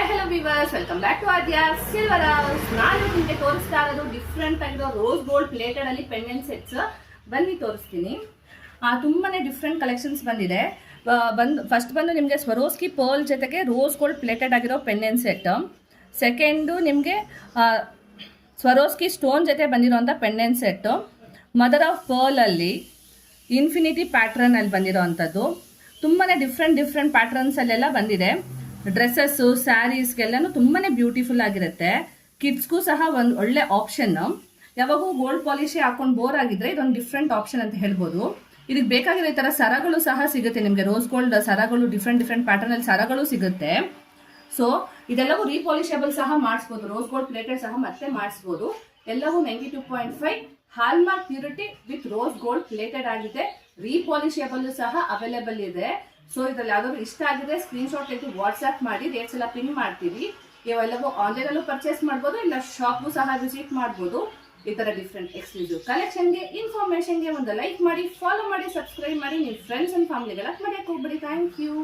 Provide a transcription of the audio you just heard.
hello viewers, welcome back to Adya Silver House. ನಾನು ನಿಮಗೆ ತೋರಿಸ್ತಾ ಇರೋದು ಡಿಫ್ರೆಂಟ್ ಆಗಿರೋ ರೋಸ್ ಗೋಲ್ಡ್ ಪ್ಲೇಟೆಡ್ ಅಲ್ಲಿ ಪೆಂಡೆಂಟ್ ಸೆಟ್ಸ್ ಬನ್ನಿ ತೋರಿಸ್ತೀನಿ. ತುಂಬಾನೇ ಡಿಫ್ರೆಂಟ್ ಕಲೆಕ್ಷನ್ಸ್ ಬಂದಿದೆ. ಫಸ್ಟ್ ಬಂದು ನಿಮಗೆ ಸ್ವರೋಸ್ಕಿ ಪರ್ಲ್ ಜೊತೆಗೆ ರೋಸ್ ಗೋಲ್ಡ್ ಪ್ಲೇಟೆಡ್ ಆಗಿರೋ ಪೆಂಡೆಂಟ್ ಸೆಟ್. ಸೆಕೆಂಡು ನಿಮಗೆ ಸ್ವರೋಸ್ಕಿ ಸ್ಟೋನ್ ಜೊತೆ ಬಂದಿರೋಂಥ pendant set. Mother of pearl ಅಲ್ಲಿ ಇನ್ಫಿನಿಟಿ ಪ್ಯಾಟ್ರನ್ ಅಲ್ಲಿ ಬಂದಿರೋವಂಥದ್ದು. ತುಂಬಾನೇ ಡಿಫ್ರೆಂಟ್ ಪ್ಯಾಟ್ರನ್ಸ್ ಅಲ್ಲೆಲ್ಲ ಬಂದಿದೆ. ಡ್ರೆಸ್ಸಸ್ಸು ಸ್ಯಾರೀಸ್ಗೆಲ್ಲನೂ ತುಂಬಾ ಬ್ಯೂಟಿಫುಲ್ ಆಗಿರುತ್ತೆ. ಕಿಡ್ಸ್ಗೂ ಸಹ ಒಂದು ಒಳ್ಳೆ ಆಪ್ಷನ್. ಯಾವಾಗೂ ಗೋಲ್ಡ್ ಪಾಲಿಶೇ ಹಾಕೊಂಡು ಬೋರ್ ಆಗಿದ್ರೆ ಇದೊಂದು ಡಿಫ್ರೆಂಟ್ ಆಪ್ಷನ್ ಅಂತ ಹೇಳ್ಬೋದು. ಇದಕ್ಕೆ ಬೇಕಾಗಿರೋ ಈ ಥರ ಸರಗಳು ಸಹ ಸಿಗುತ್ತೆ ನಿಮಗೆ. ರೋಸ್ ಗೋಲ್ಡ್ ಸರಗಳು ಡಿಫ್ರೆಂಟ್ ಪ್ಯಾಟರ್ನ್ ಅಲ್ಲಿ ಸರಗಳು ಸಿಗುತ್ತೆ. ಸೊ ಇದೆಲ್ಲವೂ ರೀಪಾಲಿಷಬಲ್ ಸಹ ಮಾಡಿಸ್ಬೋದು. ರೋಸ್ ಗೋಲ್ಡ್ ಪ್ಲೇಟೆಡ್ ಸಹ ಮತ್ತೆ ಮಾಡಿಸ್ಬೋದು. ಎಲ್ಲವೂ 92.5 hallmark purity with rose gold plated ಆಗಿದೆ. ರೀಪಾಲಿಷಬಲ್ ಸಹ ಅವೈಲೇಬಲ್ ಇದೆ. ಸೊ ಇದ್ರಲ್ಲಿ ಯಾವ್ದಾದ್ರು ಇಷ್ಟ ಆಗಿದೆ ಸ್ಕ್ರೀನ್ ಶಾಟ್ ತೆಗೆದು ವಾಟ್ಸ್ಆಪ್ ಮಾಡಿ ರೇಟ್ಸ್ ಎಲ್ಲ ಪಿನ್ ಮಾಡ್ತೀವಿ. ಇವೆಲ್ಲವೂ ಆನ್ಲೈನ್ ಅಲ್ಲೂ ಪರ್ಚೇಸ್ ಮಾಡ್ಬೋದು, ಇಲ್ಲ ಶಾಪ್ಗೂ ಸಹ ವಿಸಿಟ್ ಮಾಡ್ಬೋದು. ಈ ತರ ಡಿಫ್ರೆಂಟ್ ಎಕ್ಸ್ಕ್ಲೂಸಿವ್ ಕಲೆಕ್ಷನ್ಗೆ ಇನ್ಫಾರ್ಮೇಶನ್ಗೆ ಒಂದು ಲೈಕ್ ಮಾಡಿ, ಫಾಲೋ ಮಾಡಿ, ಸಬ್ಸ್ಕ್ರೈಬ್ ಮಾಡಿ. ನಿಮ್ಮ ಫ್ರೆಂಡ್ಸ್ ಅಂಡ್ ಫ್ಯಾಮಿಲಿಗೆಲ್ಲ ಮರೆಯಕ್ಕೆ ಹೋಗ್ಬೇಡಿ. Thank you.